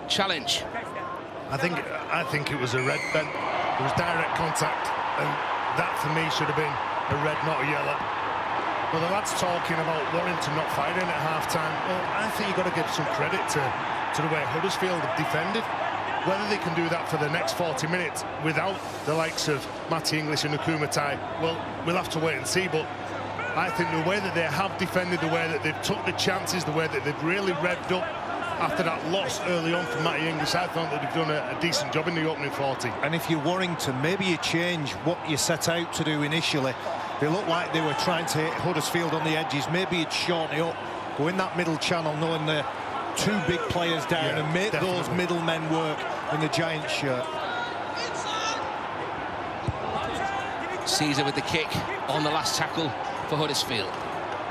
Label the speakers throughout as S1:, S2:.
S1: challenge.
S2: I think it was a red, Ben. There was direct contact, and that for me should have been a red, not a yellow. But the lads talking about Warrington not firing at half-time. Well, I think you've got to give some credit to the way Huddersfield have defended. Whether they can do that for the next 40 minutes without the likes of Matty English and Nkumatai, well, we'll have to wait and see. But I think the way that they have defended, the way that they've took the chances, the way that they've really revved up after that loss early on from Matty English, I thought that they've done a decent job in the opening 40.
S3: And if you're Warrington, maybe you change what you set out to do initially. They looked like they were trying to hit Huddersfield on the edges. Maybe you'd shorten it up, go in that middle channel, knowing the two big players down, and make those middlemen work in the Giants shirt.
S1: Caesar with the kick on the last tackle for Huddersfield.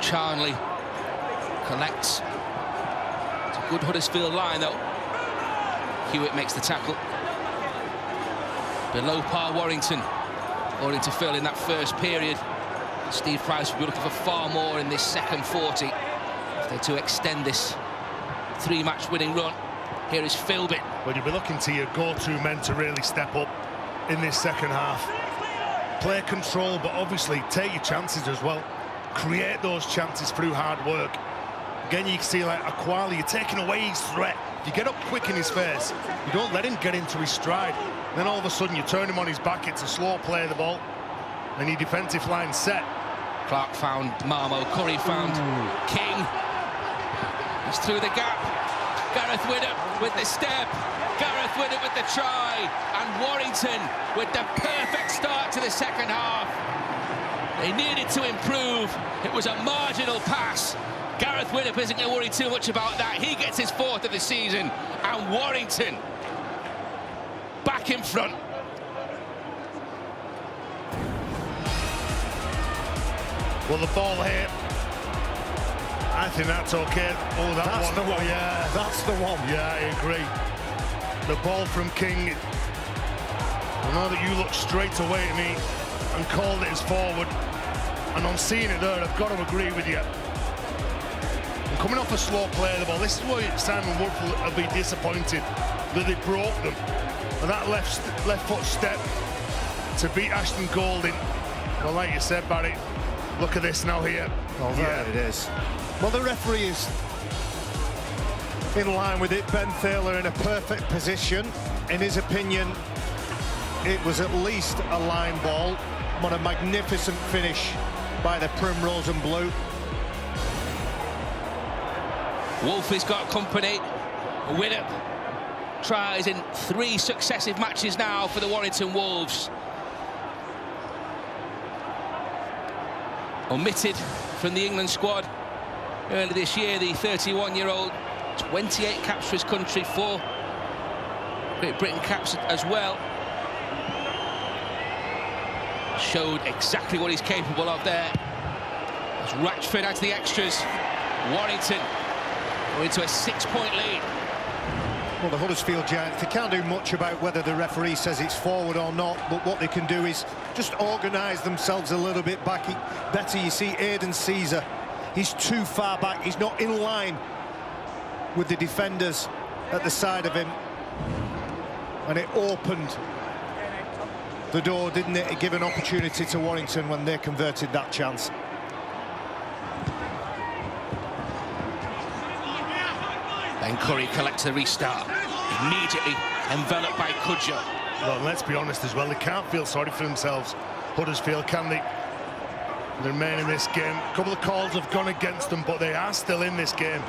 S1: Charnley collects. It's a good Huddersfield line, though. Hewitt makes the tackle. Below par Warrington. Warrington to fill in that first period. Steve Price will be looking for far more in this second 40 if they're to extend this three-match winning run. Here is Philbin.
S2: Well, you'll be looking to your go-to men to really step up in this second half. Play control, but obviously take your chances as well. Create those chances through hard work. Again, you can see like Aquali, you're taking away his threat. You get up quick in his face. You don't let him get into his stride. And then all of a sudden you turn him on his back. It's a slow play of the ball. And your defensive line set.
S1: Clark found Marmo. Curry found King. He's through the gap. Gareth Widdop with the step. Gareth Widdop with the try. And Warrington with the perfect start to the second half. They needed to improve. It was a marginal pass. Gareth Widdop isn't going to worry too much about that. He gets his fourth of the season. And Warrington back in front.
S2: Well, the ball here, I think that's okay. Oh, that's
S3: the one.
S2: Yeah,
S3: that's the one.
S2: Yeah, I agree. The ball from King. I know that you looked straight away at me and called it as forward. And on seeing it there, I've got to agree with you. And coming off a slow play of the ball, this is where Simon Wolf will be disappointed that they broke them. And that left foot step to beat Ashton Golding. Well, like you said, Barry, look at this now here.
S3: Oh, there it is. Well, the referee is in line with it. Ben Thaler in a perfect position. In his opinion, it was at least a line ball. What a magnificent finish by the Primrose and Blue.
S1: Wolf has got company. Widdop tries in 3 successive matches now for the Warrington Wolves. Omitted from the England squad early this year, the 31-year-old, 28 caps for his country, 4 Great Britain caps as well. Showed exactly what he's capable of there. As Ratchford adds the extras, Warrington go into a 6-point lead.
S3: Well, the Huddersfield Giants, they can't do much about whether the referee says it's forward or not, but what they can do is just organise themselves a little bit back. Better, you see Aidan Caesar, he's too far back, he's not in line with the defenders at the side of him. And it opened the door, didn't it? It gave an opportunity to Warrington when they converted that chance.
S1: Ben Curry collects the restart, immediately enveloped by Cudjoe.
S2: Well, let's be honest as well, they can't feel sorry for themselves, Huddersfield, can they? They remain in this game. A couple of calls have gone against them, but they are still in this game.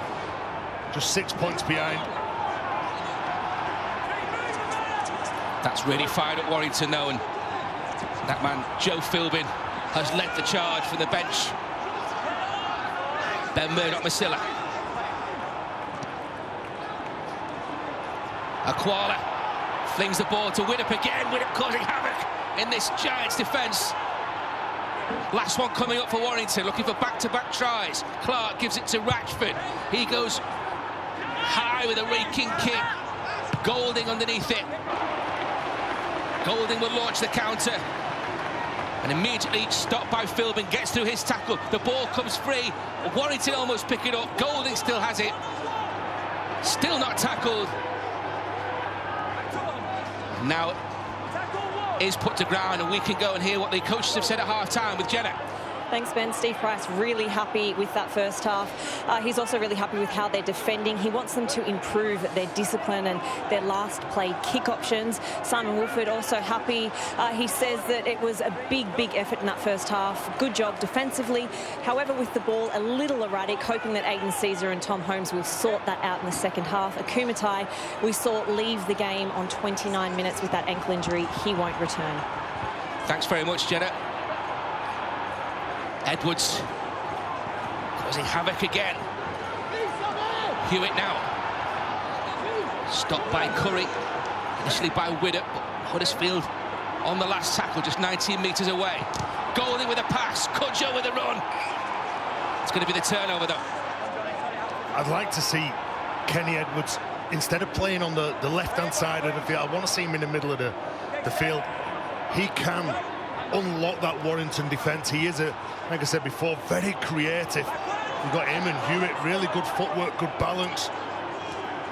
S2: Just 6 points behind.
S1: That's really fired at Warrington, though, and that man, Joe Philbin, has led the charge from the bench. Ben Murdoch-Masila. Aquala flings the ball to Widdop again. Widdop causing havoc in this Giants defence. Last one coming up for Warrington, looking for back-to-back tries. Clark gives it to Ratchford. He goes high with a raking kick. Golding underneath it. Golding will launch the counter. And immediately stopped by Philbin, gets through his tackle. The ball comes free. Warrington almost pick it up. Golding still has it. Still not tackled. Now is put to ground, and we can go and hear what the coaches have said at half-time with Jenna.
S4: Thanks, Ben. Steve Price really happy with that first half. He's also really happy with how they're defending. He wants them to improve their discipline and their last play kick options. Simon Wolford also happy. He says that it was a big effort in that first half. Good job defensively. However, with the ball a little erratic, hoping that Aidan Caesar and Tom Holmes will sort that out in the second half. Akumatai, we saw leave the game on 29 minutes with that ankle injury. He won't return.
S1: Thanks very much, Jenna. Edwards causing havoc again. Hewitt now. Stopped by Curry. Initially by Widdop, but Huddersfield on the last tackle, just 19 metres away. Golding with a pass. Cudjoe with a run. It's going to be the turnover, though.
S2: I'd like to see Kenny Edwards, instead of playing on the left-hand side of the field, I want to see him in the middle of the field. He can unlock that Warrington defence. He is, like I said before, very creative. We've got him and Hewitt, really good footwork, good balance.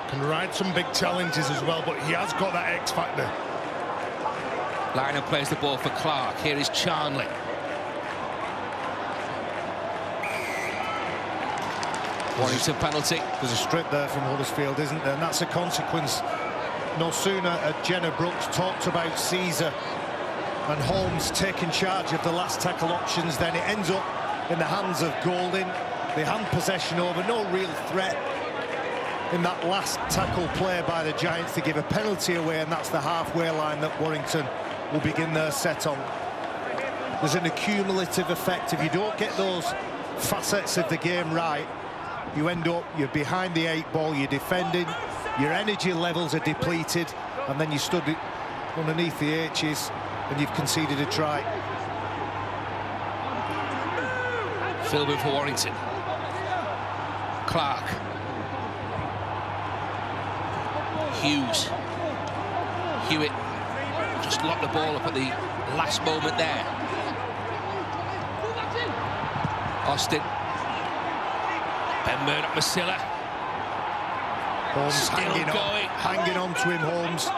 S2: Can ride some big challenges as well, but he has got that X factor.
S1: Lionel plays the ball for Clark. Here is Charnley. Warrington penalty.
S3: There's a strip there from Huddersfield, isn't there? And that's a consequence. No sooner had Jenna Brooks talked about Caesar and Holmes taking charge of the last tackle options, then it ends up in the hands of Golding. They hand possession over, no real threat in that last tackle play by the Giants to give a penalty away, and that's the halfway line that Warrington will begin their set on. There's an accumulative effect. If you don't get those facets of the game right, you end up, you're behind the 8 ball, you're defending, your energy levels are depleted, and then you stood underneath the H's and you've conceded a try.
S1: Philbin for Warrington. Clark. Hughes. Hewitt just locked the ball up at the last moment there. Austin. Ben Murdoch-Masila.
S3: Holmes
S1: still going.
S3: Hanging on to him, Holmes.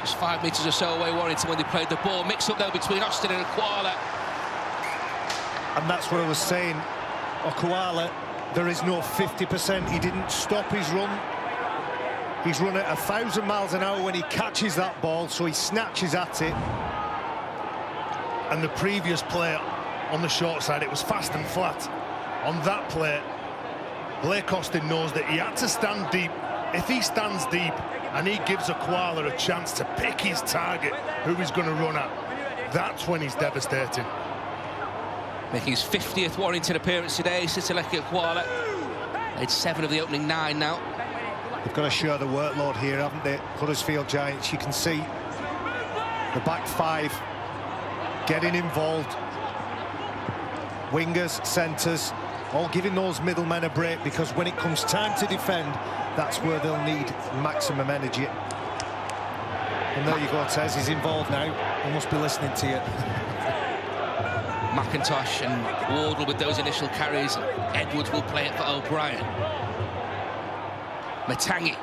S1: Just 5 metres or so away, Warrington, when they played the ball. Mix up though between Austin and Akwala.
S3: And that's what I was saying. Akwala, there is no 50%. He didn't stop his run. He's run at 1,000 miles an hour when he catches that ball, so he snatches at it.
S2: And the previous play on the short side, it was fast and flat. On that play, Blake Austin knows that he had to stand deep. If he stands deep and he gives Akwala a chance to pick his target, who he's going to run at, that's when he's devastating.
S1: Making his 50th Warrington appearance today, Sitaleki Akwala. Made 7 of the opening 9 now.
S3: They've got to share the workload here, haven't they? Huddersfield Giants, you can see the back 5 getting involved. Wingers, centres, all giving those middlemen a break, because when it comes time to defend, that's where they'll need maximum energy. And there you go, Tez, he's involved now. He must be listening to you.
S1: McIntosh and Wardle with those initial carries. Edwards will play it for O'Brien. Matangi.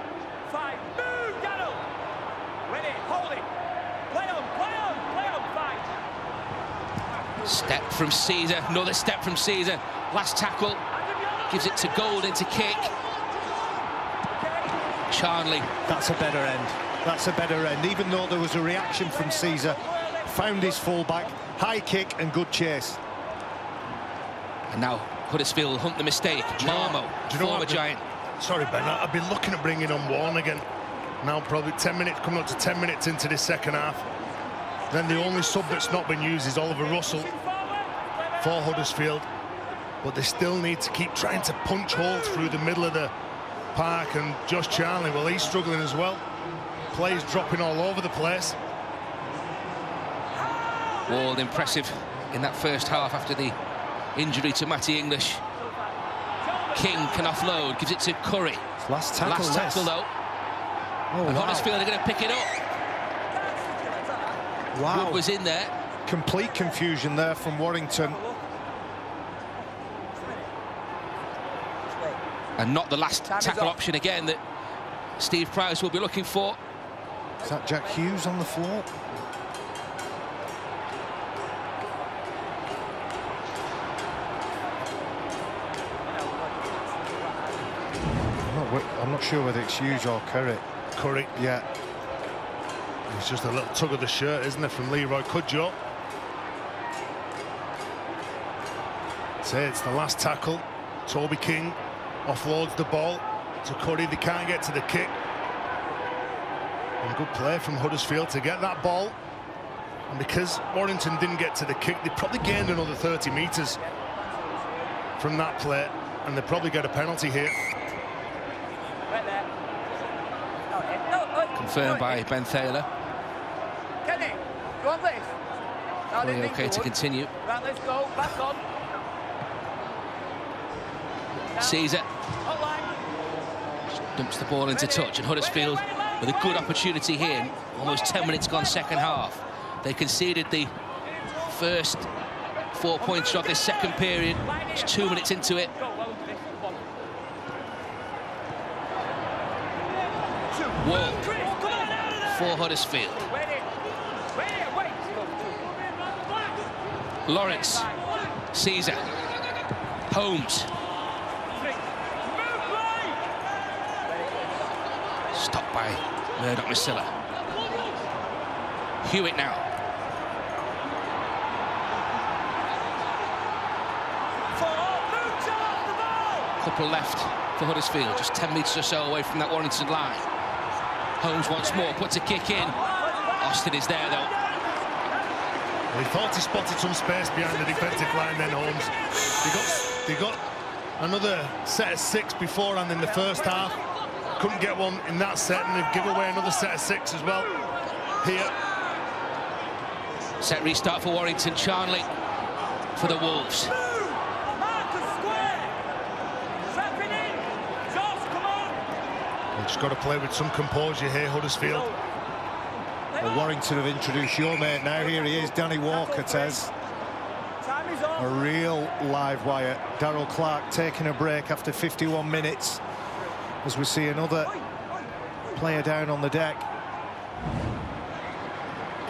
S1: Step from Caesar, another step from Caesar. Last tackle, gives it to Golding to kick. Charnley.
S3: That's a better end. That's a better end. Even though there was a reaction from Caesar, found his fullback, high kick and good chase.
S1: And now Huddersfield hunt the mistake. Marmo, former Giant.
S2: Sorry, Ben, I've been looking at bringing on Warren again. Now probably 10 minutes, coming up to 10 minutes into this second half. Then the only sub that's not been used is Oliver Russell for Huddersfield. But they still need to keep trying to punch holes through the middle of the park. And Josh Charnley, well, he's struggling as well. Plays dropping all over the place.
S1: Ward impressive in that first half after the injury to Matty English. King can offload, gives it to Curry.
S3: Last tackle
S1: though.
S3: Oh,
S1: and
S3: wow.
S1: Huddersfield are going to pick it up.
S3: Wow.
S1: Wood was in there.
S3: Complete confusion there from Warrington.
S1: And not the last tackle option again that Steve Price will be looking for.
S3: Is that Jack Hughes on the floor? I'm not sure whether it's Hughes or Curry.
S2: Curry.
S3: Yeah.
S2: It's just a little tug of the shirt, isn't it, from Leroy Cudjoe. It's the last tackle. Toby King offloads the ball to Curry. They can't get to the kick. And good play from Huddersfield to get that ball. And because Warrington didn't get to the kick, they probably gained another 30 metres from that play, and they probably get a penalty here.
S1: Confirmed by Ben Thaler.
S5: Kenny, you want this?
S1: Fully okay to continue.
S5: Right, let's go. Back on.
S1: Caesar dumps the ball into touch, and Huddersfield with a good opportunity here. Almost 10 minutes gone second half. They conceded the first 4 points of this second period. It's 2 minutes into it. Wall for Huddersfield. Lawrence, Caesar, Holmes. Stopped by Murdoch-Masila. Hewitt now. Couple left for Huddersfield, just 10 metres or so away from that Warrington line. Holmes once more puts a kick in. Austin is there though.
S2: Well, he thought he spotted some space behind the defensive line then, Holmes. They got another set of 6 beforehand in the first half. Couldn't get one in that set, and they'd give away another set of 6 as well here.
S1: Set restart for Warrington. Charnley for the Wolves.
S2: They've just got to play with some composure here, Huddersfield.
S3: Well, Warrington have introduced your mate now. Here he is, Danny Walker, Tez. A real live wire. Darrell Clark taking a break after 51 minutes as we see another player down on the deck.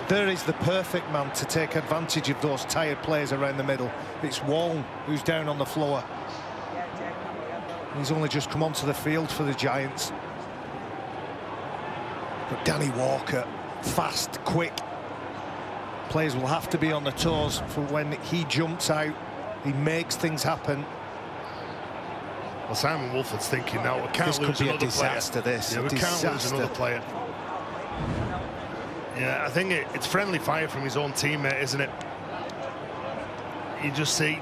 S3: There is the perfect man to take advantage of those tired players around the middle. It's Waln who's down on the floor. He's only just come onto the field for the Giants. But Danny Walker, fast, quick. Players will have to be on the toes for when he jumps out. He makes things happen.
S2: Well, Simon Wolford's thinking now, we can't lose another
S3: disaster,
S2: player.
S3: This
S2: yeah, we can't lose another player. Yeah, I think it's friendly fire from his own teammate, isn't it? You just see,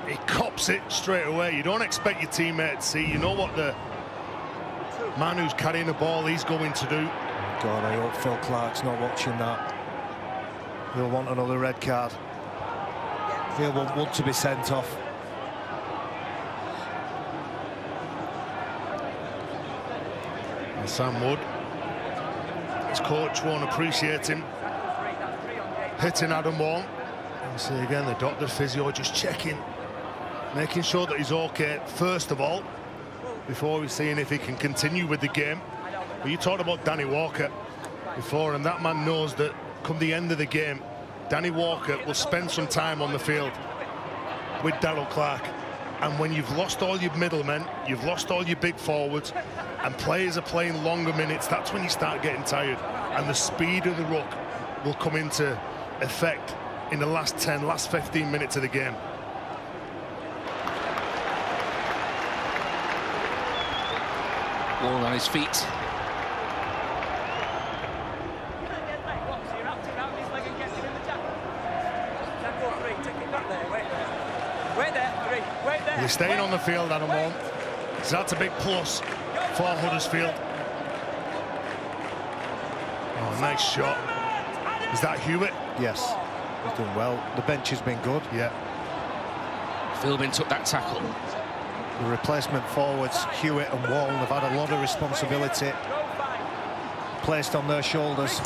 S2: he cops it straight away. You don't expect your teammate to see. You know what the man who's carrying the ball he's going to do.
S3: God, I hope Phil Clark's not watching that. He'll want another red card. He'll want to be sent off.
S2: And Sam Wood, his coach won't appreciate him hitting Adam Waln. And see again the doctor, physio just checking, making sure that he's okay first of all before we're seeing if he can continue with the game. But you talked about Danny Walker before, and that man knows that come the end of the game, Danny Walker will spend some time on the field with Darrell Clark. And when you've lost all your middlemen, you've lost all your big forwards, and players are playing longer minutes, that's when you start getting tired. And the speed of the ruck will come into effect in the last 15 minutes of the game.
S1: Wall on his feet.
S2: You're staying on the field, Adam Waln. So that's a big plus for Huddersfield. Oh, nice shot. Is that Hewitt?
S3: Yes, he's done well. The bench has been good.
S2: Yeah.
S1: Philbin took that tackle.
S3: The replacement forwards, Hewitt and Waln, have had a lot of responsibility placed on their shoulders.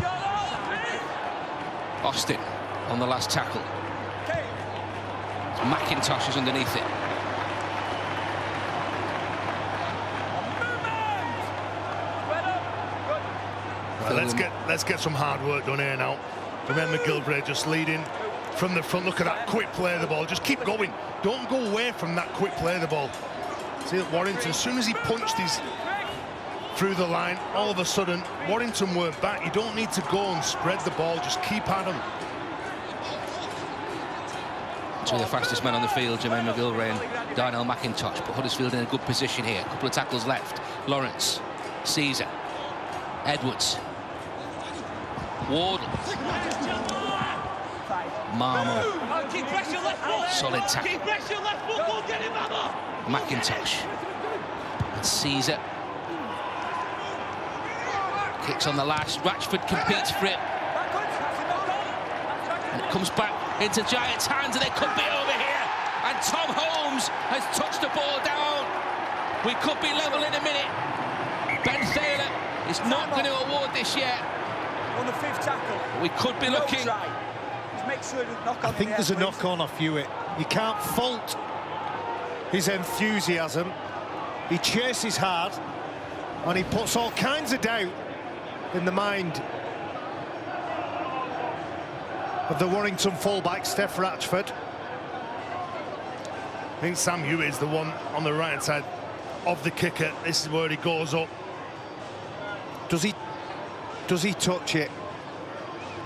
S1: Austin on the last tackle. McIntosh is underneath it.
S2: Let's get some hard work done here now. Remember McGilvray just leading from the front. Look at that quick play of the ball. Just keep going. Don't go away from that quick play of the ball. See that Warrington, as soon as he punched his through the line, all of a sudden Warrington were back. You don't need to go and spread the ball. Just keep at them.
S1: Two of the fastest men on the field, Jermaine McGilvray and Darnell McIntosh, but Huddersfield in a good position here. A couple of tackles left. Lawrence, Caesar, Edwards, Wardle, Marmo, solid tackle. McIntosh and Caesar. Kicks on the lash. Ratchford competes for it. And it comes back into Giants' hands, and it could be over here. And Tom Holmes has touched the ball down. We could be level in a minute. Ben Thaler is not going to award this yet.
S5: On the 5th tackle.
S1: We could be looking.
S3: I think there's a knock-on off Hewitt. You can't fault his enthusiasm. He chases hard, and he puts all kinds of doubt in the mind of the Warrington fullback, Steph Ratchford.
S2: I think Sam Hewitt is the one on the right-hand side of the kicker. This is where he goes up.
S3: Does he touch it?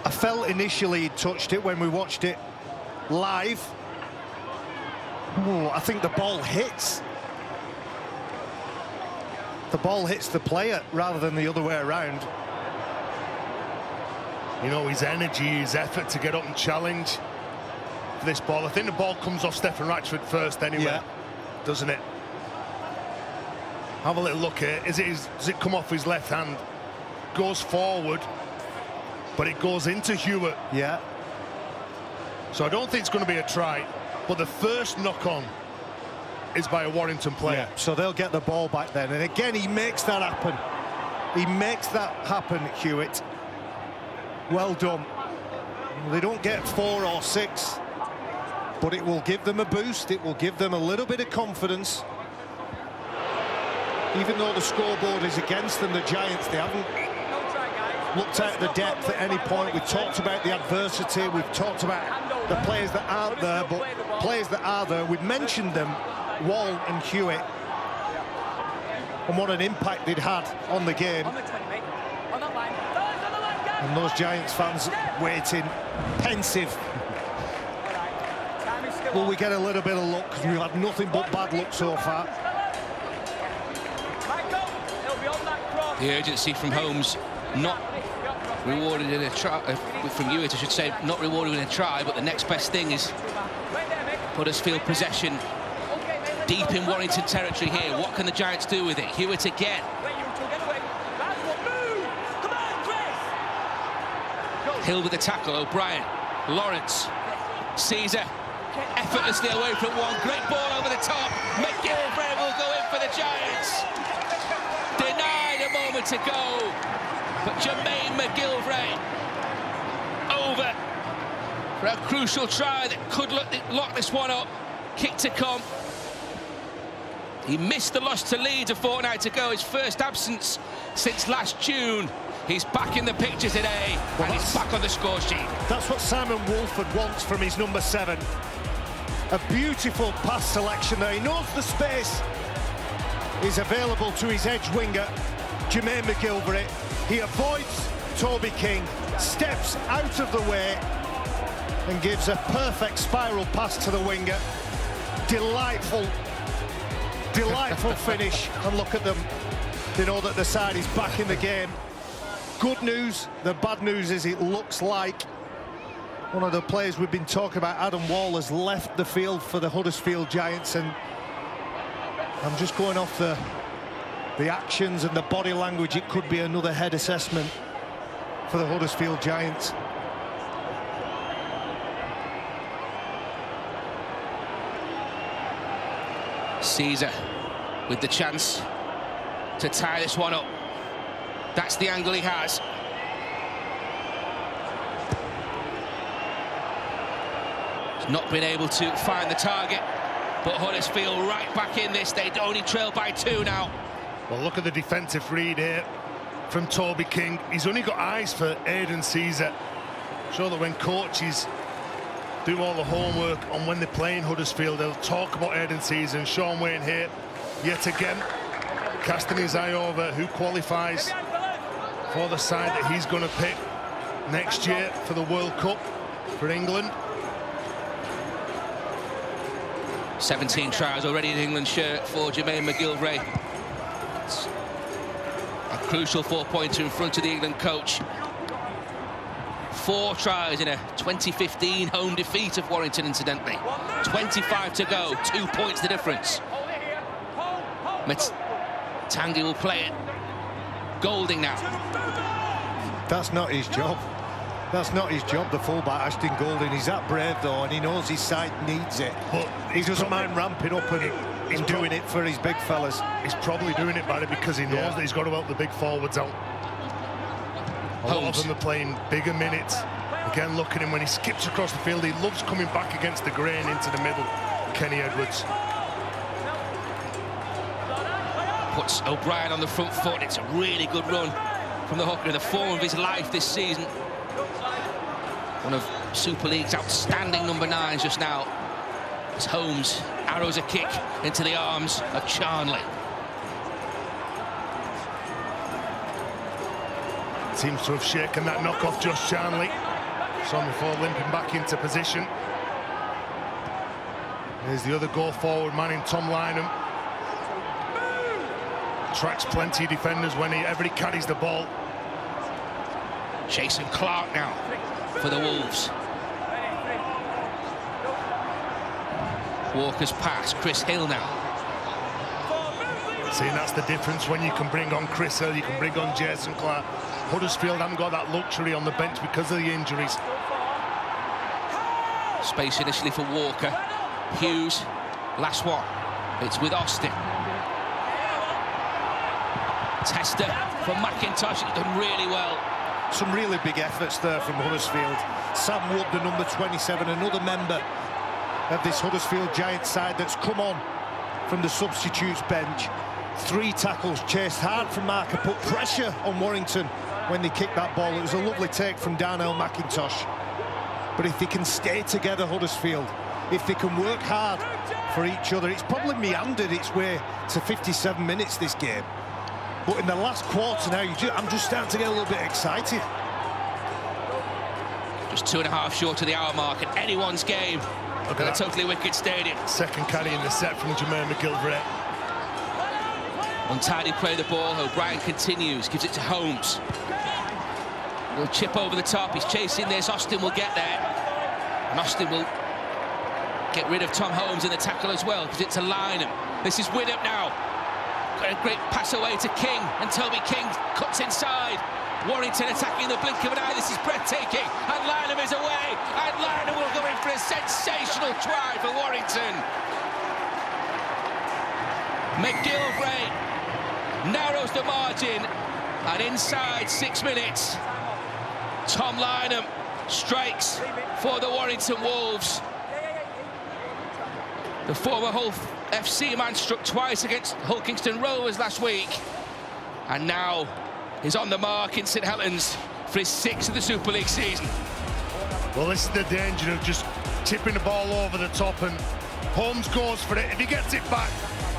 S3: I felt initially he touched it when we watched it live. I think the ball hits. The ball hits the player rather than the other way around.
S2: You know, his energy, his effort to get up and challenge for this ball. I think the ball comes off Stephen Ratchford first anyway, doesn't it? Have a little look here. Does it come off his left hand? Goes forward, but it goes into Hewitt.
S3: Yeah.
S2: So I don't think it's going to be a try, but the first knock-on is by a Warrington player.
S3: Yeah, so they'll get the ball back then. And again, he makes that happen. He makes that happen, Hewitt. Well done. They don't get 4 or 6, but it will give them a boost. It will give them a little bit of confidence. Even though the scoreboard is against them, the Giants, they haven't looked at the depth at any point. We've talked about the adversity. We've talked about the players that aren't there, but players that are there, we've mentioned them, Wall and Hewitt, and what an impact they'd had on the game. And those Giants fans waiting, pensive. Will we get a little bit of luck? Because we've had nothing but bad luck so far.
S1: The urgency from Holmes, not rewarded in a try, from Hewitt, I should say, not rewarded in a try, but the next best thing is Huddersfield possession deep in Warrington territory here. What can the Giants do with it? Hewitt again. Hill with the tackle, O'Brien, Lawrence, Caesar, effortlessly away from one, great ball over the top. McGilvray will go in for the Giants. Denied a moment to go, but Jermaine McGilvray over for a crucial try that could lock this one up. Kick to come. He missed the loss to Leeds a fortnight ago, his first absence since last June. He's back in the picture today, and he's back on the score sheet.
S3: That's what Simon Wolford wants from his number 7. A beautiful pass selection there. He knows the space is available to his edge winger, Jermaine McGilvray. He avoids Toby King, steps out of the way, and gives a perfect spiral pass to the winger. Delightful finish. And look at them. They know that the side is back in the game. Good news. The bad news is it looks like one of the players we've been talking about, Adam Wall, has left the field for the Huddersfield Giants, and I'm just going off the actions and the body language. It could be another head assessment for the Huddersfield Giants.
S1: Caesar with the chance to tie this one up. That's the angle he has. He's not been able to find the target, but Huddersfield right back in this. They only trail by 2 now.
S2: Well, look at the defensive read here from Toby King. He's only got eyes for Aidan Caesar. Sure that when coaches do all the homework on when they're playing Huddersfield, they'll talk about Aidan Caesar, and Sean Wayne here yet again casting his eye over who qualifies for the side that he's going to pick next year for the World Cup for England.
S1: 17 tries already in England shirt for Jermaine McGilvray. It's a crucial 4-pointer in front of the England coach. 4 tries in a 2015 home defeat of Warrington, incidentally. 25 to go, 2 points the difference. Tangi will play it. Golding now.
S3: That's not his job. That's not his job, the fullback, Ashton Golding. He's that brave, though, and he knows his side needs it. But he doesn't mind ramping up and doing it for his big fellas.
S2: He's probably doing it, Barry, because he knows that he's got to help the big forwards out. A lot of them are playing bigger minutes. Again, look at him when he skips across the field. He loves coming back against the grain into the middle. Kenny Edwards
S1: puts O'Brien on the front foot. It's a really good run from the hooker in the form of his life this season. One of Super League's outstanding number 9s just now. As Holmes arrows a kick into the arms of Charnley.
S2: Seems to have shaken that knock off Josh Charnley. Saw him before limping back into position. There's the other go-forward man in Tom Lynham. Tracks plenty of defenders whenever he carries the ball.
S1: Jason Clark now for the Wolves. Walker's pass, Chris Hill now.
S2: See, that's the difference when you can bring on Chris Hill, you can bring on Jason Clark. Huddersfield haven't got that luxury on the bench because of the injuries.
S1: Space initially for Walker. Hughes, last one. It's with Austin. Tester from McIntosh, he's done really well.
S3: Some really big efforts there from Huddersfield. Sam Wood, the number 27, another member of this Huddersfield Giants side that's come on from the substitutes bench. 3 tackles, chased hard from Marker, put pressure on Warrington when they kicked that ball. It was a lovely take from Darnell McIntosh. But if they can stay together, Huddersfield, if they can work hard for each other, it's probably meandered its way to 57 minutes, this game. But in the last quarter now, I'm just starting to get a little bit excited.
S1: Just 2.5 short of the hour mark at anyone's game.
S2: Look at
S1: a totally wicked stadium.
S2: Second carry in the set from Jermaine McGilvray.
S1: Untidy play the ball. O'Brien continues, gives it to Holmes. Will chip over the top. He's chasing this. Austin will get there. And Austin will get rid of Tom Holmes in the tackle as well. Gives it to Lynham. This is Widdop now. Got a great pass away to King, and Toby King cuts inside. Warrington attacking the blink of an eye. This is breathtaking, and Lynham is away, and Lynham will go in for a sensational try for Warrington. McGilvray narrows the margin, and inside 6 minutes, Tom Lynham strikes for the Warrington Wolves. The former Hull FC man struck twice against Hull Kingston Rovers last week, and now he's on the mark in St Helens for his 6th of the Super League season.
S2: Well, this is the danger of just tipping the ball over the top, and Holmes goes for it. If he gets it back,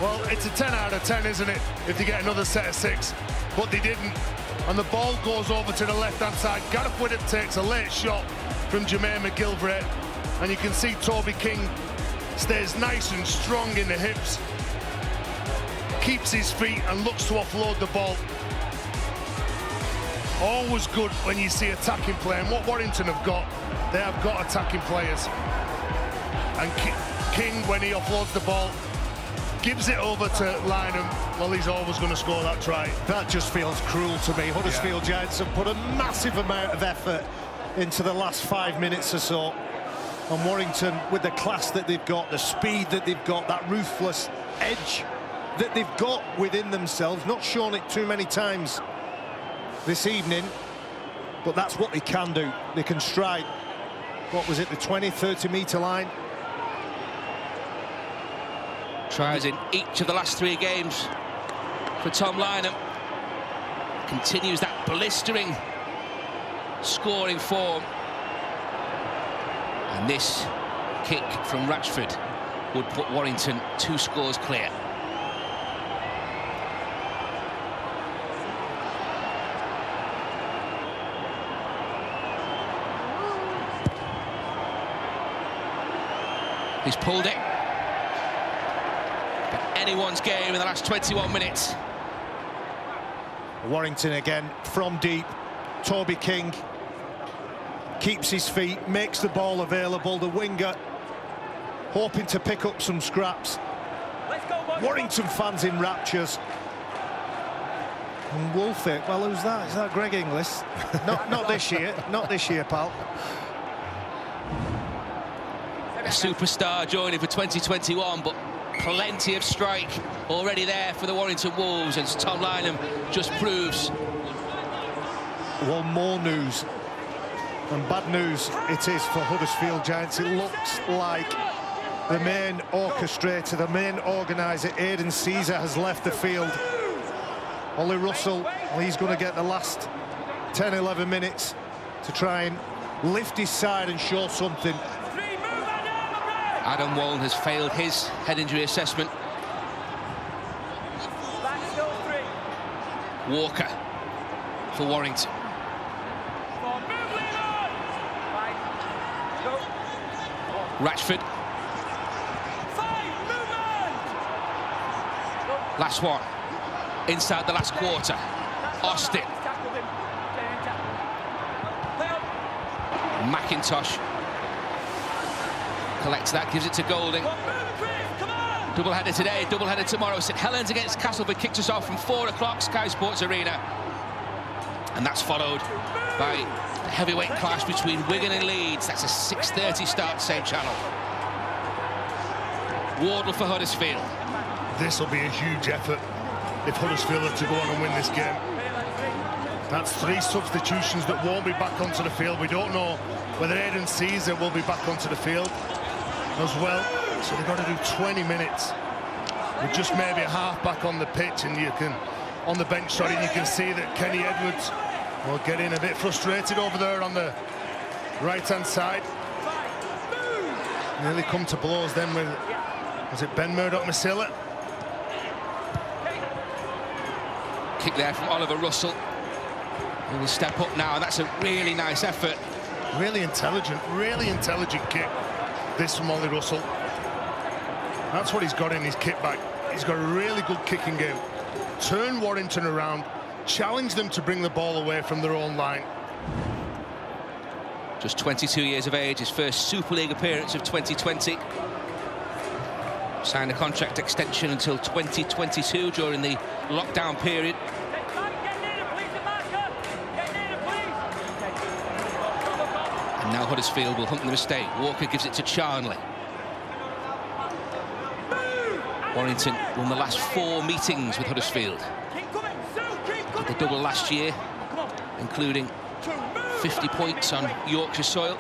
S2: well, it's a 10 out of 10, isn't it, if they get another set of 6? But they didn't, and the ball goes over to the left-hand side. Gareth Widdop takes a late shot from Jermaine McGilvray, and you can see Toby King stays nice and strong in the hips, keeps his feet and looks to offload the ball. Always good when you see attacking play, and what Warrington have got, they have got attacking players. And King, when he offloads the ball, gives it over to Lynham. Well, he's always going to score that try.
S3: That just feels cruel to me. Huddersfield Giants have put a massive amount of effort into the last 5 minutes or so. And Warrington, with the class that they've got, the speed that they've got, that ruthless edge that they've got within themselves, not shown it too many times this evening, but that's what they can do. They can strike, what was it, the 20-30 metre line.
S1: Tries in each of the last 3 games for Tom Lynham. continues that blistering scoring form. And this kick from Ratchford would put Warrington 2 scores clear. He's pulled it. But anyone's game in the last 21 minutes.
S3: Warrington again from deep. Toby King keeps his feet, makes the ball available. The winger hoping to pick up some scraps. Warrington fans in raptures. And Wolfie, well, who's that? Is that Greg Inglis? Not this year. Not this year, pal.
S1: A superstar joining for 2021, but plenty of strike already there for the Warrington Wolves, and Tom Lynham just proves.
S3: One more news, and bad news it is for Huddersfield Giants. It looks like the main orchestrator, the main organiser, Aidan Caesar, has left the field. Ollie Russell, well, he's going to get the last 10-11 minutes to try and lift his side and show something.
S1: Adam Wallen has failed his head injury assessment. Walker for Warrington. Ratchford. Last one. Inside the last quarter. Austin. McIntosh collects that, gives it to Golding. Double-header today, double-header tomorrow. St Helens against Castleford kicks us off from 4 o'clock, Sky Sports Arena. And that's followed by the heavyweight clash between Wigan and Leeds. That's a 6:30 start, same channel. Wardle for Huddersfield.
S2: This will be a huge effort if Huddersfield are to go on and win this game. That's 3 substitutions that won't be back onto the field. We don't know whether Aidan Caesar will be back onto the field as well. So they've got to do 20 minutes with just maybe a half back on the pitch, and you can, on the bench, sorry, you can see that Kenny Edwards will get in a bit frustrated over there on the right-hand side. Nearly come to blows then with, was it Ben Murdoch-Masila?
S1: Kick there from Oliver Russell. He will step up now, and that's a really nice effort.
S2: Really intelligent kick, this from Ollie Russell. That's what he's got in his kickback. He's got a really good kicking game. Turn Warrington around, challenge them to bring the ball away from their own line.
S1: Just 22 years of age, his first Super League appearance of 2020. Signed a contract extension until 2022 during the lockdown period. And now Huddersfield will hunt the mistake. Walker gives it to Charnley. Warrington won the last 4 meetings with Huddersfield. Did the double last year, including 50 points on Yorkshire soil.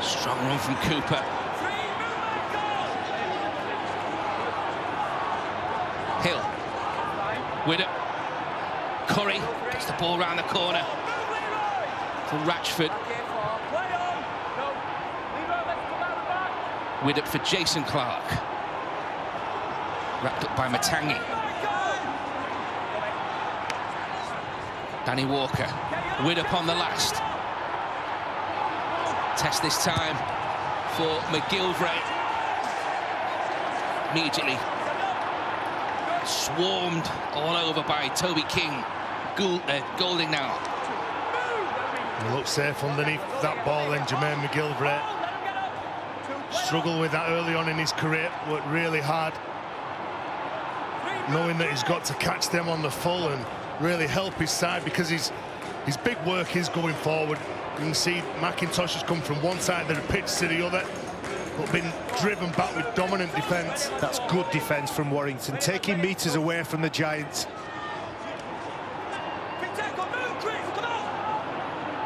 S1: Strong run from Cooper. Hill. Widder. Curry gets the ball round the corner for Ratchford. Widder for Jason Clark. Wrapped up by Matangi. Danny Walker. Widder on the last. Test this time for McGilvray. Immediately swarmed all over by Toby King. Golding now.
S2: He looks safe underneath that ball then, Jermaine McGilvray. Struggled with that early on in his career, worked really hard, knowing that he's got to catch them on the full and really help his side, because his big work is going forward. You can see McIntosh has come from one side of the pitch to the other, but been driven back with dominant defence.
S3: That's good defence from Warrington, taking metres away from the Giants.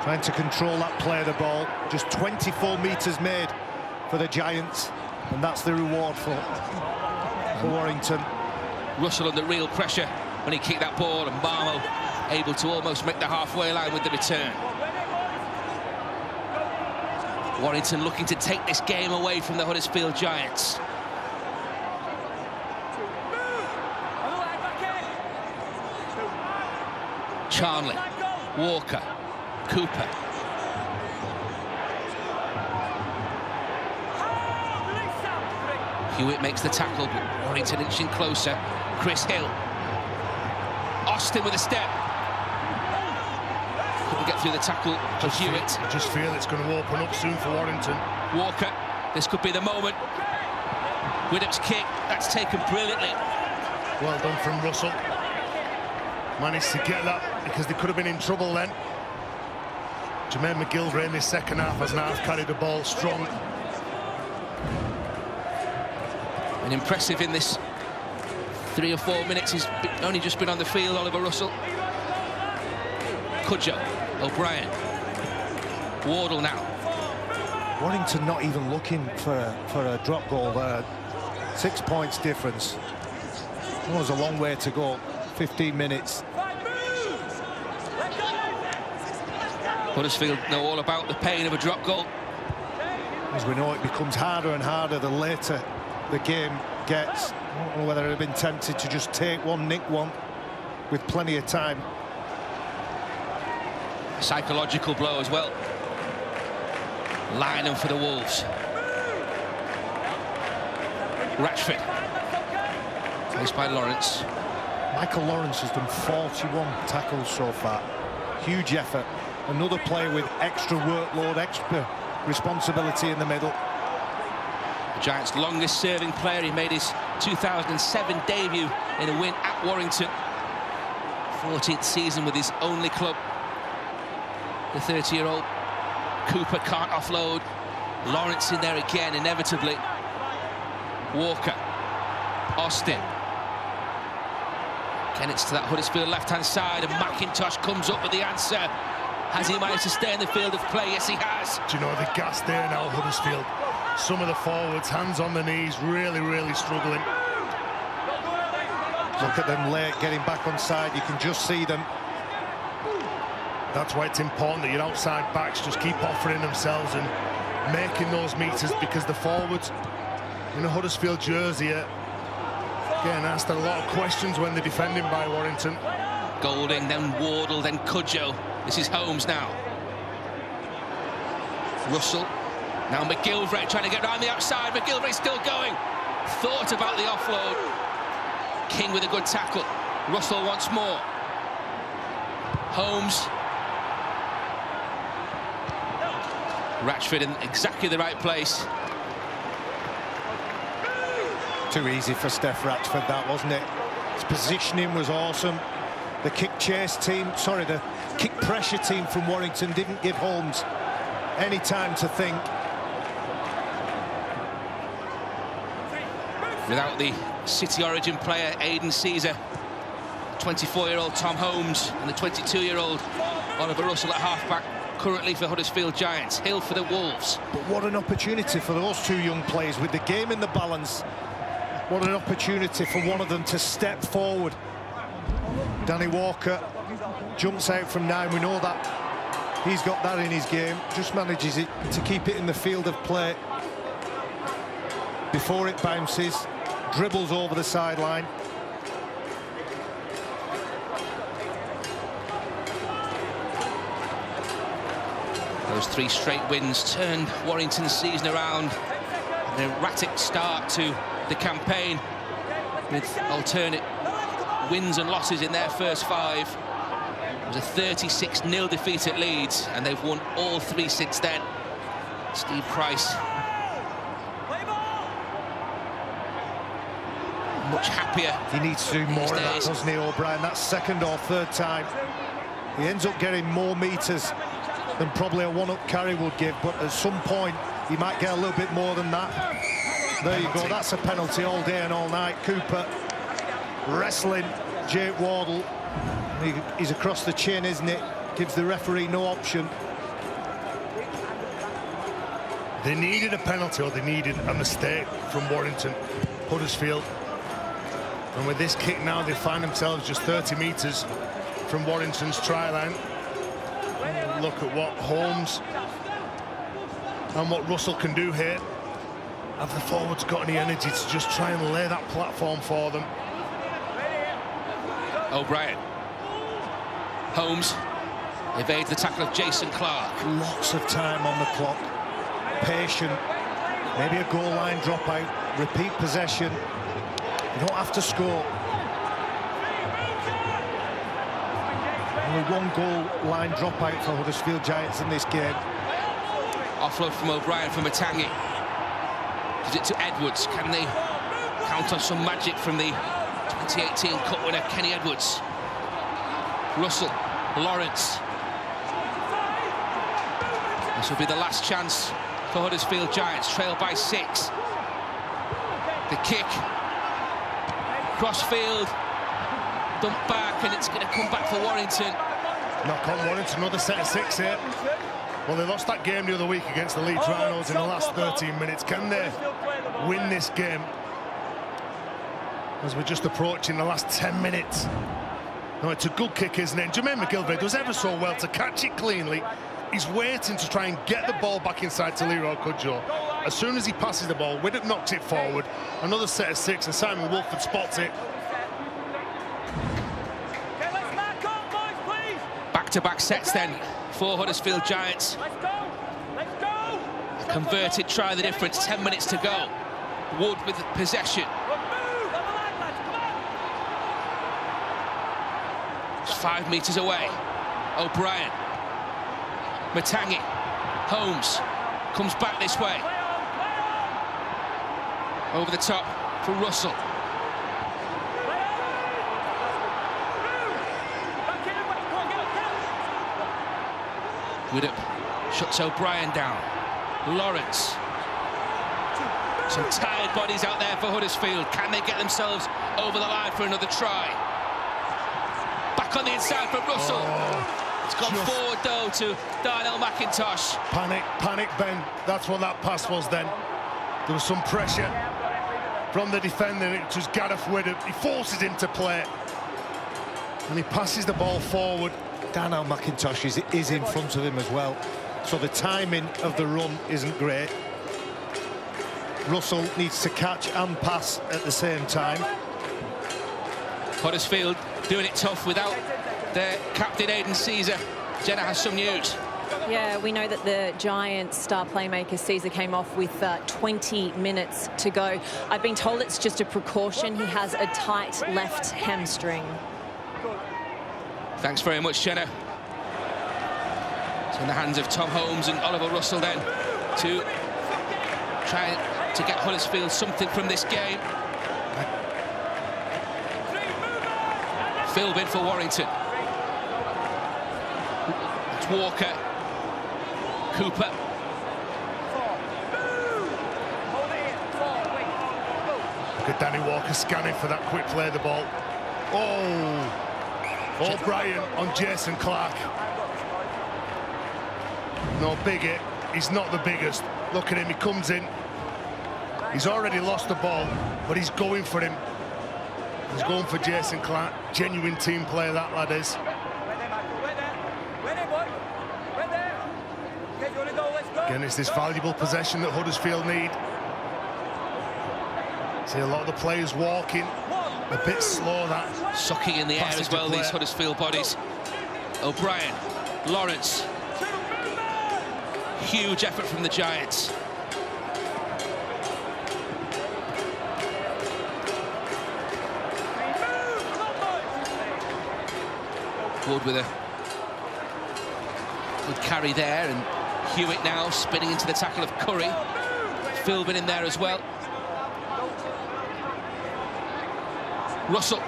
S3: Trying to control that play of the ball. Just 24 metres made for the Giants, and that's the reward for for Warrington.
S1: Russell under real pressure when he kicked that ball, and Marmo able to almost make the halfway line with the return. Warrington looking to take this game away from the Huddersfield Giants. Charnley, Walker, Cooper. Hewitt makes the tackle, but Warrington inching closer. Chris Hill. Austin with a step. Couldn't get through the tackle for Hewitt.
S2: I just feel it's going to open up soon for Warrington.
S1: Walker, this could be the moment. Widdop's kick, that's taken brilliantly.
S2: Well done from Russell. Managed to get that because they could have been in trouble then. Jermaine McGillvray in this second half has now carried the ball strong.
S1: And impressive in this 3 or 4 minutes. He's only just been on the field, Oliver Russell. Cudjoe, O'Brien, Wardle now.
S3: Warrington not even looking for a drop goal there. 6 points difference. It was a long way to go. 15 minutes.
S1: Huddersfield know all about the pain of a drop goal.
S3: As we know, it becomes harder and harder the later the game gets. I don't know whether they've been tempted to just take one, nick one, with plenty of time.
S1: A psychological blow as well. Lynham for the Wolves. Ratchford. Placed by Lawrence.
S3: Michael Lawrence has done 41 tackles so far. Huge effort. Another player with extra workload, extra responsibility in the middle.
S1: The Giants' longest serving player. He made his 2007 debut in a win at Warrington. 14th season with his only club. The 30-year-old. Cooper can't offload. Lawrence in there again, inevitably. Walker. Austin. Kennett's to that Huddersfield left-hand side, and McIntosh comes up with the answer. Has he managed to stay in the field of play? Yes, he has.
S2: Do you know, the gas there now, Huddersfield. Some of the forwards, hands on the knees, really, really struggling.
S3: Look at them late, getting back on side. You can just see them.
S2: That's why it's important that your outside backs just keep offering themselves and making those meters, because the forwards in a Huddersfield jersey are getting asked a lot of questions when they're defending by Warrington.
S1: Golding, then Wardle, then Cudjoe. This is Holmes now. Russell. Now McGillvray trying to get around the outside. McGillvray still going. Thought about the offload. King with a good tackle. Russell once more. Holmes. Ratchford in exactly the right place.
S3: Too easy for Steph Ratchford, that, wasn't it? His positioning was awesome. The kick chase team, sorry, the kick pressure team from Warrington didn't give Holmes any time to think.
S1: Without the City origin player Aidan Caesar, 24-year-old Tom Holmes and the 22-year-old Oliver Russell at halfback currently for Huddersfield Giants. Hill for the Wolves.
S3: But what an opportunity for those two young players with the game in the balance. What an opportunity for one of them to step forward. Danny Walker jumps out from 9. We know that he's got that in his game. Just manages it to keep it in the field of play before it bounces. Dribbles over the sideline.
S1: Those 3 straight wins turned Warrington's season around. An erratic start to the campaign with alternate wins and losses in their first 5. It was a 36-0 defeat at Leeds, and they've won all 3 since then. Steve Price much happier.
S3: He needs to do more of that, doesn't he, O'Brien? That's second or third time. He ends up getting more meters than probably a one-up carry would give, but at some point he might get a little bit more than that. There you go, that's a penalty all day and all night. Cooper wrestling Jake Wardle. He's across the chin, isn't it? Gives the referee no option.
S2: They needed a penalty, or they needed a mistake from Warrington. Huddersfield And with this kick now, they find themselves just 30 metres from Warrington's try line. Look at what Holmes and what Russell can do here. Have the forwards got any energy to just try and lay that platform for them?
S1: O'Brien. Holmes evades the tackle of Jason Clark.
S3: Lots of time on the clock. Patient. Maybe a goal line dropout. Repeat possession. You don't have to score. Only one goal line dropout for Huddersfield Giants in this game.
S1: Offload from O'Brien for Matangi. Gives it to Edwards. Can they count on some magic from the 2018 Cup winner Kenny Edwards? Russell, Lawrence. This will be the last chance for Huddersfield Giants, trailed by 6. The kick, crossfield, dump back, and it's going to come back for Warrington.
S2: Knock on Warrington, another set of 6 here. Well, they lost that game the other week against the Leeds Rhinos in the last 13 minutes. Can they win this game as we're just approaching the last 10 minutes? No, it's a good kick, isn't it? And Jermaine McGilvray does ever so well to catch it cleanly. He's waiting to try and get the ball back inside to Leroy Cudjoe. As soon as he passes the ball, Widdop knocks it forward. Another set of 6, and Simon Wolford spots it.
S1: Back-to-back sets then for Huddersfield Giants. A converted try the difference, 10 minutes to go. Wood with possession. It's 5 metres away. O'Brien. Matangi. Holmes comes back this way. Over the top for Russell. Widdop shuts O'Brien down. Lawrence. Some tired bodies out there for Huddersfield. Can they get themselves over the line for another try? Back on the inside for Russell. It's gone forward though to Darnell McIntosh.
S2: Panic, Ben. That's what that pass was then. There was some pressure from the defender. It was Gareth Widdop. He forces him to play. And he passes the ball forward.
S3: Darnell McIntosh is in front of him as well. So the timing of the run isn't great. Russell needs to catch and pass at the same time.
S1: Huddersfield doing it tough without their captain Aidan Caesar. Jenna has some news.
S4: Yeah, we know that the Giants star playmaker Caesar came off with 20 minutes to go. I've been told it's just a precaution. He has a tight left hamstring.
S1: Thanks very much, Jenna. It's in the hands of Tom Holmes and Oliver Russell then to try to get Huddersfield something from this game. Philbin for Warrington. It's Walker. Cooper.
S2: Look at Danny Walker scanning for that quick play of the ball. Oh! O'Brien on Jason Clark. No, big hit. He's not the biggest. Look at him, he comes in. He's already lost the ball, but he's going for him. He's going for Jason Clark. Genuine team player, that lad is. Again, it's this valuable possession that Huddersfield need. See a lot of the players walking. A bit slow, that.
S1: Sucking in the air as well, these Huddersfield bodies. O'Brien, Lawrence. Huge effort from the Giants. Wood with a good carry there, and Hewitt now spinning into the tackle of Curry. Philbin in there as well. Russell.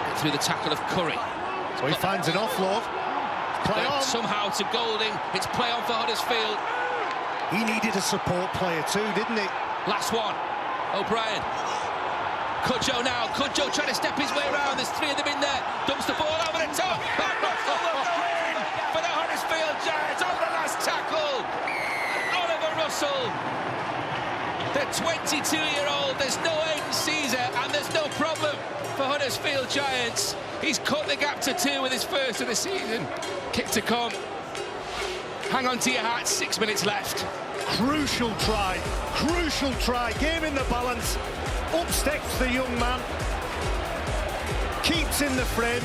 S1: Get through the tackle of Curry.
S3: So he finds an offload. Play on.
S1: Somehow to Golding. It's play on for Huddersfield.
S3: He needed a support player too, didn't he?
S1: Last one. O'Brien. Cudjoe now. Cudjoe trying to step his way around. There's 3 of them in there. Dumps the ball over the top. And Russell will go in for the Huddersfield Giants on the last tackle. Oliver Russell. The 22-year-old. There's no Aidan Caesar, and there's no problem for Huddersfield Giants. He's cut the gap to 2 with his first of the season. Kick to come. Hang on to your hats, 6 minutes left.
S3: Crucial try, game in the balance. Up steps the young man, keeps in the frame.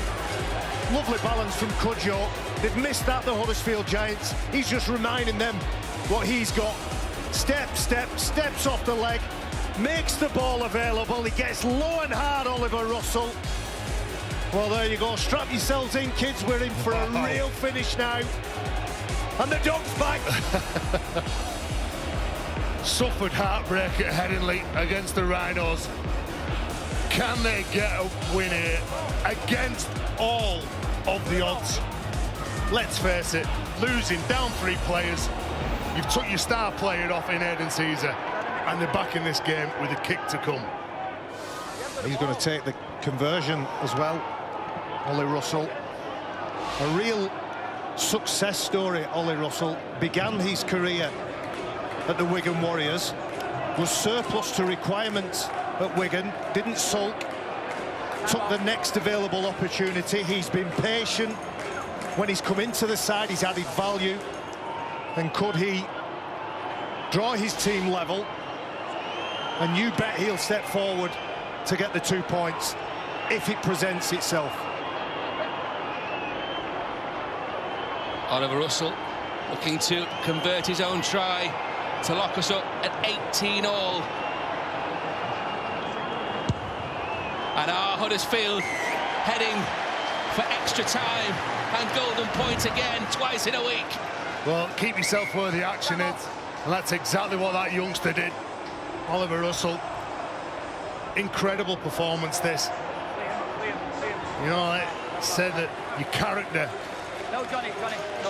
S3: Lovely balance from Cudjoe. They've missed that, the Huddersfield Giants. He's just reminding them what he's got. Steps off the leg, makes the ball available. He gets low and hard, Oliver Russell. Well, there you go. Strap yourselves in, kids. We're in for a real finish now. And the dog's back.
S2: Suffered heartbreak at Headingley against the Rhinos. Can they get a win here against all of the odds? Let's face it, losing down 3 players. You've took your star player off in Aidan Caesar, and they're back in this game with a kick to come.
S3: He's going to take the conversion as well, Ollie Russell. A real success story, Ollie Russell. Began his career at the Wigan Warriors, was surplus to requirements at Wigan, didn't sulk, took the next available opportunity. He's been patient. When he's come into the side, he's added value. And could he draw his team level? And you bet he'll step forward to get the 2 points if it presents itself.
S1: Oliver Russell looking to convert his own try to lock us up at 18-all. And Huddersfield heading for extra time and golden point again, twice in a week.
S2: Well, keep yourself where the action is, and that's exactly what that youngster did. Oliver Russell, incredible performance this. You know, I said that your character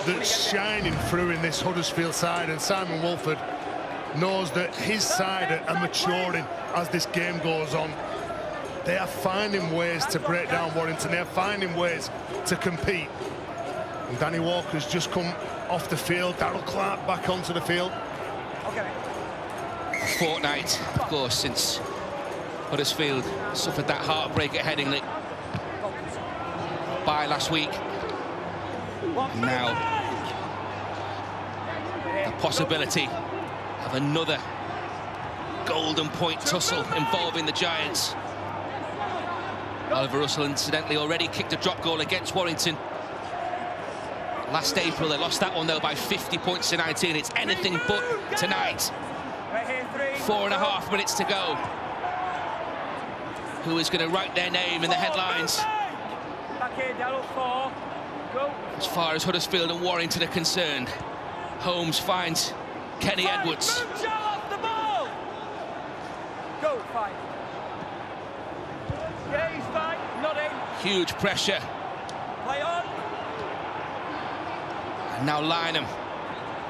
S2: that's shining through in this Huddersfield side, and Simon Wolford knows that his side are maturing as this game goes on. They are finding ways to break down Warrington. They are finding ways to compete. And Danny Walker's just come off the field. Darryl Clark back onto the field.
S1: A fortnight, of course, since Huddersfield suffered that heartbreak at Headingley. Bye last week. And now the possibility of another golden point tussle involving the Giants. Oliver Russell, incidentally, already kicked a drop goal against Warrington last April. They lost that one, though, by 50 points to 19. It's anything but tonight. 4.5 minutes to go. Who is going to write their name in the headlines? As far as Huddersfield and Warrington are concerned, Holmes finds Kenny Edwards. Huge pressure. And now Lynham,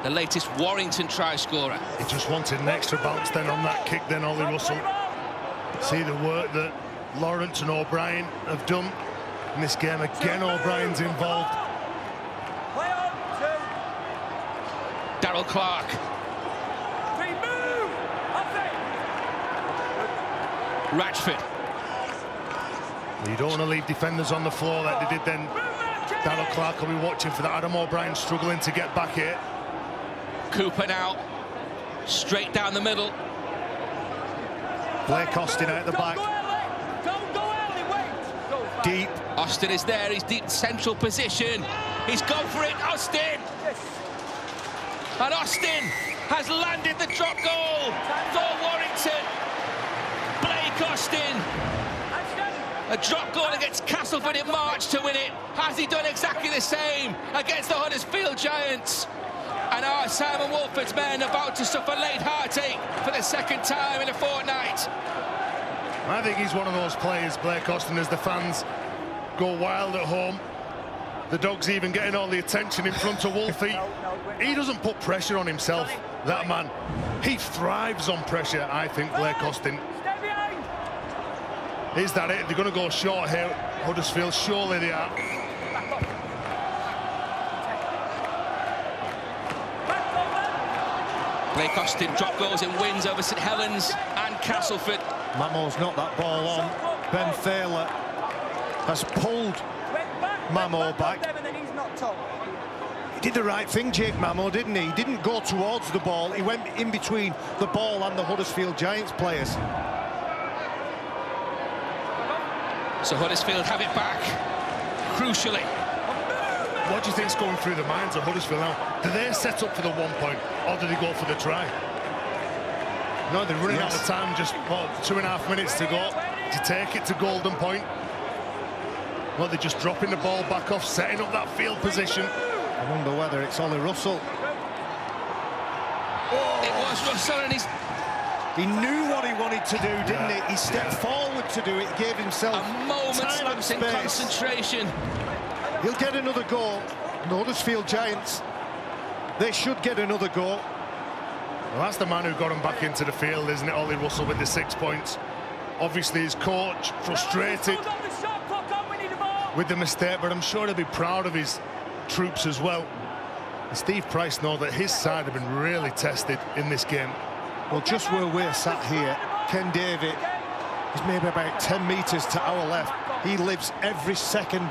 S1: the latest Warrington try scorer.
S2: He just wanted an extra bounce then on that kick then, Ollie Russell. See the work that Lawrence and O'Brien have done in this game. Again, O'Brien's involved.
S1: Darryl Clark. Ratchford.
S2: You don't want to leave defenders on the floor like they did then. Darryl Clark will be watching for that. Adam O'Brien struggling to get back here.
S1: Cooper now, straight down the middle.
S3: Blake Austin out the back. Deep.
S1: Austin is there, he's deep central position. He's gone for it, Austin! And Austin has landed the drop goal for Warrington. Blake Austin. A drop goal against Castleford in March to win it. Has he done exactly the same against the Huddersfield Giants? And are Simon Wolford's men about to suffer late heartache for the second time in a fortnight?
S2: I think he's one of those players, Blake Austin, as the fans go wild at home. The dog's even getting all the attention in front of Wolfie. He doesn't put pressure on himself, that man. He thrives on pressure, I think, Blake Austin. Is that it? They're going to go short here, Huddersfield. Surely they are.
S1: Blake Austin drop goals in wins over St Helens and Castleford.
S3: Mamo's knocked that ball on. Ben Thaler has pulled Mamo back. He did the right thing, Jake Mamo, didn't he? He didn't go towards the ball. He went in between the ball and the Huddersfield Giants players.
S1: So Huddersfield have it back, crucially.
S2: What do you think's going through the minds of Huddersfield now? Do they set up for the 1 point, or do they go for the try? No, they're running out of time, just, what, 2.5 minutes to go. To take it to golden point. Well, they're just dropping the ball back off, setting up that field position.
S3: I wonder whether it's Ollie Russell.
S1: It was Russell, and
S3: he knew what he wanted to do, didn't he? He stepped forward to do it, gave himself
S1: a moment's lapse in concentration.
S3: He'll get another goal. The Huddersfield Giants, they should get another goal.
S2: Well, that's the man who got him back into the field, isn't it? Ollie Russell with the 6 points. Obviously, his coach frustrated with the mistake, but I'm sure he'll be proud of his troops as well. And Steve Price knows that his side have been really tested in this game.
S3: Well, just where we're sat here, Ken Davitt is maybe about 10 metres to our left. He lives every second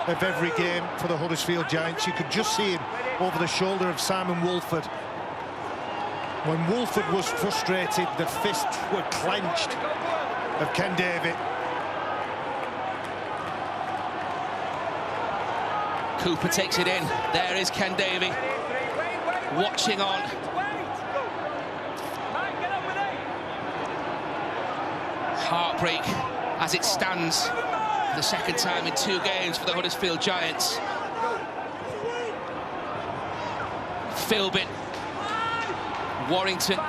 S3: of every game for the Huddersfield Giants. You could just see him over the shoulder of Simon Woolford. When Woolford was frustrated, the fists were clenched of Ken Davitt.
S1: Cooper takes it in. There is Ken Davey, watching on. Heartbreak as it stands. The second time in 2 games for the Huddersfield Giants. Philbin. Warrington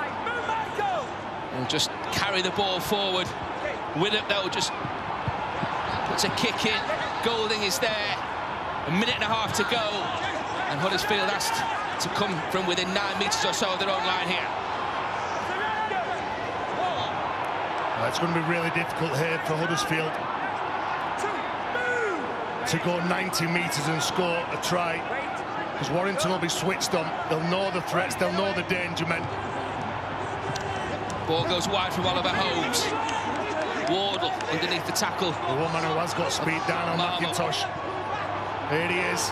S1: will just carry the ball forward. Widdop, though, just puts a kick in. Golding is there. 1.5 minutes to go. And Huddersfield asked to come from within 9 metres or so of their own line here.
S2: It's going to be really difficult here for Huddersfield to go 90 metres and score a try, because Warrington will be switched on. They'll know the threats, they'll know the danger men.
S1: Ball goes wide from Oliver Holmes. Wardle underneath the tackle.
S2: The woman who has got speed down on McIntosh. Here he is.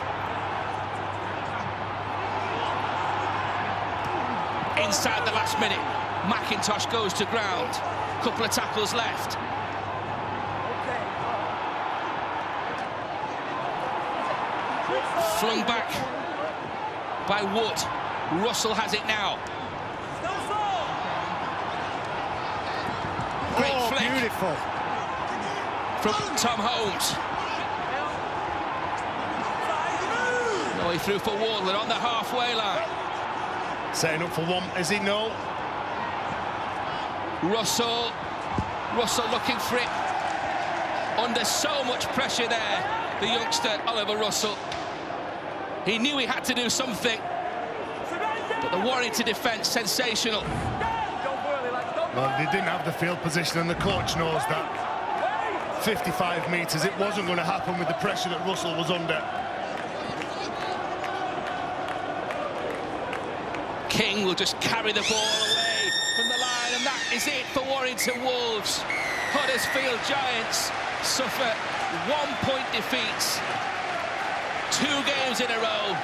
S1: Inside the last minute, McIntosh goes to ground. Couple of tackles left. Flung back by Wood. Russell has it now. Great flick.
S3: Beautiful.
S1: From Tom Holmes. No, he threw for Wardle on the halfway line.
S2: Setting up for one, is he? No.
S1: Russell looking for it. Under so much pressure there, the youngster Oliver Russell. He knew he had to do something, but the Warrington defence, sensational.
S2: Well, they didn't have the field position, and the coach knows that. 55 metres, it wasn't going to happen with the pressure that Russell was under.
S1: King will just carry the ball away from the line, and that is it for Warrington Wolves. Huddersfield Giants suffer 1-point defeats 2 games in a row.